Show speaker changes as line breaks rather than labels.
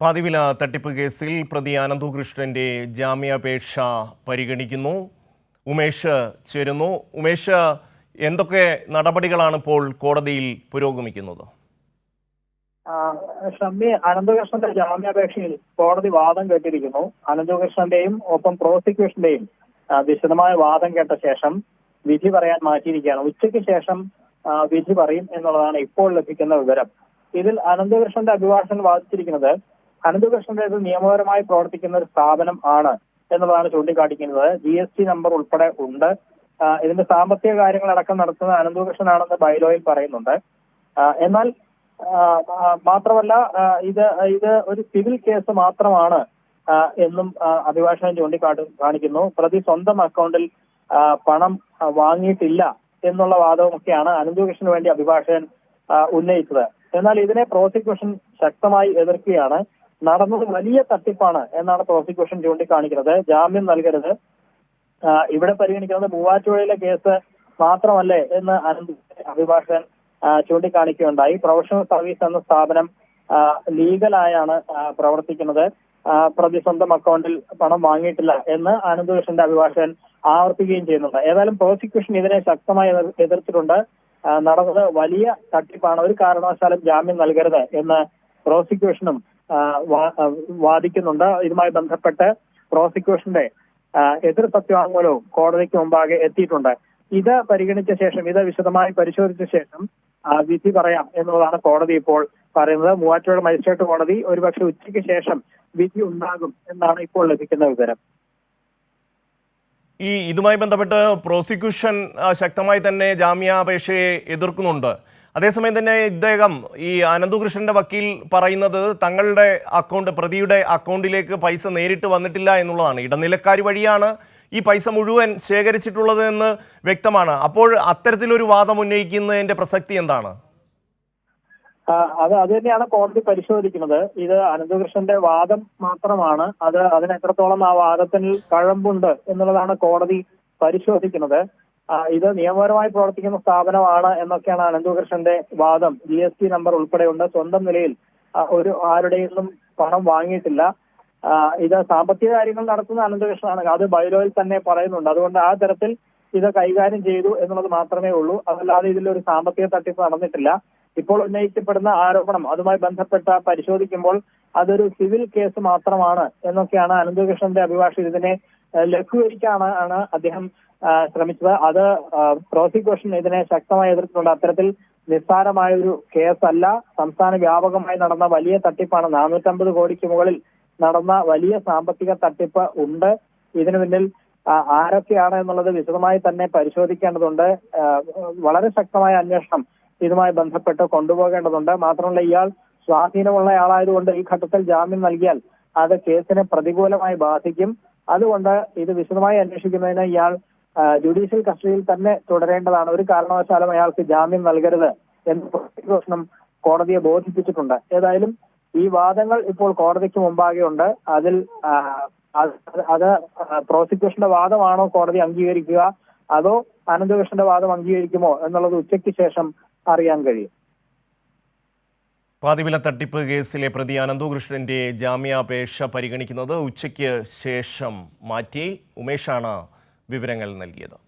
പാതിവില തട്ടിപ്പ് കേസിൽ പ്രതി അനന്തകൃഷ്ണന്റെ ജാമ്യാപേക്ഷ പരിഗണിക്കുന്നു. ഉമേഷ് ചേരുന്നു. ഉമേഷ്, എന്തൊക്കെ നടപടികളാണ് ഇപ്പോൾ കോടതിയിൽ പുരോഗമിക്കുന്നത്?
ഷമ്മി, അനന്തകൃഷ്ണന്റെ ജാമ്യാപേക്ഷയിൽ കോടതി വാദം കേട്ടിരിക്കുന്നു. അനന്തകൃഷ്ണന്റെയും ഒപ്പം പ്രോസിക്യൂഷന്റെയും വിശദമായ വാദം കേട്ട ശേഷം വിധി പറയാൻ മാറ്റിയിരിക്കുകയാണ്. ഉച്ചയ്ക്ക് ശേഷം വിധി പറയും എന്നുള്ളതാണ് ഇപ്പോൾ ലഭിക്കുന്ന വിവരം. ഇതിൽ അനന്തകൃഷ്ണന്റെ അഭിഭാഷകൻ വാദിച്ചിരിക്കുന്നത് അനന്തകൃഷ്ണന്റേത് നിയമപരമായി പ്രവർത്തിക്കുന്ന ഒരു സ്ഥാപനം ആണ് എന്നുള്ളതാണ് ചൂണ്ടിക്കാട്ടിക്കുന്നത്. GST നമ്പർ ഉൾപ്പെടെ ഉണ്ട്. ഇതിന്റെ സാമ്പത്തിക കാര്യങ്ങളടക്കം നടത്തുന്നത് അനന്തകൃഷ്ണനാണെന്ന് ബൈലോയിൽ പറയുന്നുണ്ട്. എന്നാൽ മാത്രമല്ല ഇത് ഒരു സിവിൽ കേസ് മാത്രമാണ് എന്നും അഭിഭാഷകൻ കാണിക്കുന്നു. പ്രതി സ്വന്തം അക്കൗണ്ടിൽ പണം വാങ്ങിയിട്ടില്ല എന്നുള്ള വാദവുമൊക്കെയാണ് അനന്തകൃഷ്ണന് വേണ്ടി അഭിഭാഷകൻ ഉന്നയിച്ചത്. എന്നാൽ ഇതിനെ പ്രോസിക്യൂഷൻ ശക്തമായി എതിർക്കുകയാണ്. നടന്നത് വലിയ തട്ടിപ്പാണ് എന്നാണ് പ്രോസിക്യൂഷൻ ചൂണ്ടിക്കാണിക്കുന്നത്. ജാമ്യം നൽകരുത്, ഇവിടെ പരിഗണിക്കുന്നത് മൂവാറ്റുപുഴയിലെ കേസ് മാത്രമല്ലേ എന്ന് അഭിഭാഷകൻ ചൂണ്ടിക്കാണിക്കുകയുണ്ടായി. പ്രൊഫഷണൽ സർവീസ് എന്ന സ്ഥാപനം ലീഗലായാണ് പ്രവർത്തിക്കുന്നത്. പ്രതി സ്വന്തം അക്കൗണ്ടിൽ പണം വാങ്ങിയിട്ടില്ല എന്ന് അനന്തകൃഷ്ണന്റെ അഭിഭാഷകൻ ആവർത്തിക്കുകയും ചെയ്യുന്നുണ്ട്. ഏതായാലും പ്രോസിക്യൂഷൻ ഇതിനെ ശക്തമായി എതിർത്തിട്ടുണ്ട്. നടന്നത് വലിയ തട്ടിപ്പാണ്, ഒരു കാരണവശാലും ജാമ്യം നൽകരുത് എന്ന് പ്രോസിക്യൂഷനും വാദിക്കുന്നുണ്ട്. ഇതുമായി ബന്ധപ്പെട്ട് പ്രോസിക്യൂഷന്റെ എതിർ സത്യവാങ്മൂലവും കോടതിക്ക് മുമ്പാകെ എത്തിയിട്ടുണ്ട്. ഇത് പരിഗണിച്ച ശേഷം, ഇത് വിശദമായി പരിശോധിച്ച ശേഷം വിധി പറയാം എന്നുള്ളതാണ് കോടതി ഇപ്പോൾ പറയുന്നത്. മൂവാറ്റുപുഴ മജിസ്ട്രേറ്റ് കോടതി ഒരുപക്ഷെ ഉച്ചയ്ക്ക് ശേഷം വിധി ഉണ്ടാകും എന്നാണ് ഇപ്പോൾ ലഭിക്കുന്ന വിവരം.
ഇതുമായി ബന്ധപ്പെട്ട് പ്രോസിക്യൂഷൻ ശക്തമായി തന്നെ ജാമ്യാപേക്ഷയെ എതിർക്കുന്നുണ്ട്. അതേസമയം തന്നെ ഇദ്ദേഹം, ഈ അനന്തകൃഷ്ണന്റെ വക്കീൽ പറയുന്നത് തങ്ങളുടെ പ്രതിയുടെ അക്കൗണ്ടിലേക്ക് പൈസ നേരിട്ട് വന്നിട്ടില്ല എന്നുള്ളതാണ്. ഇടനിലക്കാർ വഴിയാണ് ഈ പൈസ മുഴുവൻ ശേഖരിച്ചിട്ടുള്ളത് എന്ന് വ്യക്തമാണ്. അപ്പോൾ അത്തരത്തിലൊരു വാദം ഉന്നയിക്കുന്നതിന്റെ പ്രസക്തി എന്താണ്?
അത് തന്നെയാണ് കോടതി പരിശോധിക്കുന്നത്. ഇത് അനന്തകൃഷ്ണന്റെ വാദം മാത്രമാണ്. അതിന് എത്രത്തോളം ആ വാദത്തിൽ കഴമ്പുണ്ട് എന്നുള്ളതാണ് കോടതി പരിശോധിക്കുന്നത്. ഇത് നിയമപരമായി പ്രവർത്തിക്കുന്ന സ്ഥാപനമാണ് എന്നൊക്കെയാണ് അനന്തകൃഷ്ണന്റെ വാദം. GST നമ്പർ ഉൾപ്പെടെയുണ്ട്. സ്വന്തം നിലയിൽ ആരുടെയും പണം വാങ്ങിയിട്ടില്ല. ഇത് സാമ്പത്തിക കാര്യങ്ങൾ നടത്തുന്ന അനന്തകൃഷ്ണനാണ്. അത് ബൈലോയിൽ തന്നെ പറയുന്നുണ്ട്. അതുകൊണ്ട് ആ തരത്തിൽ ഇത് കൈകാര്യം ചെയ്തു എന്നുള്ളത് മാത്രമേ ഉള്ളൂ. അതല്ലാതെ ഇതിലൊരു സാമ്പത്തിക തട്ടിപ്പ് നടന്നിട്ടില്ല. ഇപ്പോൾ ഉന്നയിക്കപ്പെടുന്ന ആരോപണം, അതുമായി ബന്ധപ്പെട്ട പരിശോധിക്കുമ്പോൾ അതൊരു സിവിൽ കേസ് മാത്രമാണ് എന്നൊക്കെയാണ് അനന്തകൃഷ്ണന്റെ അഭിഭാഷകൻ ഇതിനെ ലഘൂകരിക്കാനാണ് അദ്ദേഹം ശ്രമിച്ചത്. അത് പ്രോസിക്യൂഷൻ ഇതിനെ ശക്തമായി എതിർത്തിട്ടുണ്ട്. അത്തരത്തിൽ നിസ്സാരമായ ഒരു കേസല്ല, സംസ്ഥാന വ്യാപകമായി നടന്ന വലിയ തട്ടിപ്പാണ്. 450 കോടിക്ക് മുകളിൽ നടന്ന വലിയ സാമ്പത്തിക തട്ടിപ്പ് ഉണ്ട്. ഇതിനു പിന്നിൽ ആരൊക്കെയാണ് എന്നുള്ളത് വിശദമായി തന്നെ പരിശോധിക്കേണ്ടതുണ്ട്. വളരെ ശക്തമായ അന്വേഷണം ഇതുമായി ബന്ധപ്പെട്ട് കൊണ്ടുപോകേണ്ടതുണ്ട്. മാത്രമല്ല, ഇയാൾ സ്വാധീനമുള്ള ആളായതുകൊണ്ട് ഈ ഘട്ടത്തിൽ ജാമ്യം നൽകിയാൽ അത് കേസിനെ പ്രതികൂലമായി ബാധിക്കും. അതുകൊണ്ട് ഇത് വിശദമായി അന്വേഷിക്കുന്നതിന് ഇയാൾ ജുഡീഷ്യൽ കസ്റ്റഡിയിൽ തന്നെ തുടരേണ്ടതാണ്. ഒരു കാരണവശാലും അയാൾക്ക് ജാമ്യം നൽകരുത് എന്ന് പ്രോസിക്യൂഷനും കോടതിയെ ബോധിപ്പിച്ചിട്ടുണ്ട്. ഏതായാലും ഈ വാദങ്ങൾ ഇപ്പോൾ കോടതിക്ക് മുമ്പാകെ ഉണ്ട്. അതിൽ അത് പ്രോസിക്യൂഷന്റെ വാദമാണോ കോടതി അംഗീകരിക്കുക, അതോ അനന്തകൃഷ്ണന്റെ വാദം അംഗീകരിക്കുമോ എന്നുള്ളത് ഉച്ചയ്ക്ക് ശേഷം അറിയാൻ കഴിയും.
പാതിവില തട്ടിപ്പ് കേസിലെ പ്രതി അനന്തകൃഷ്ണന്റെ ജാമ്യാപേക്ഷ പരിഗണിക്കുന്നത് ഉച്ചയ്ക്ക് ശേഷം മാറ്റി. ഉമേഷാണ് വിവരങ്ങൾ നൽകിയത്.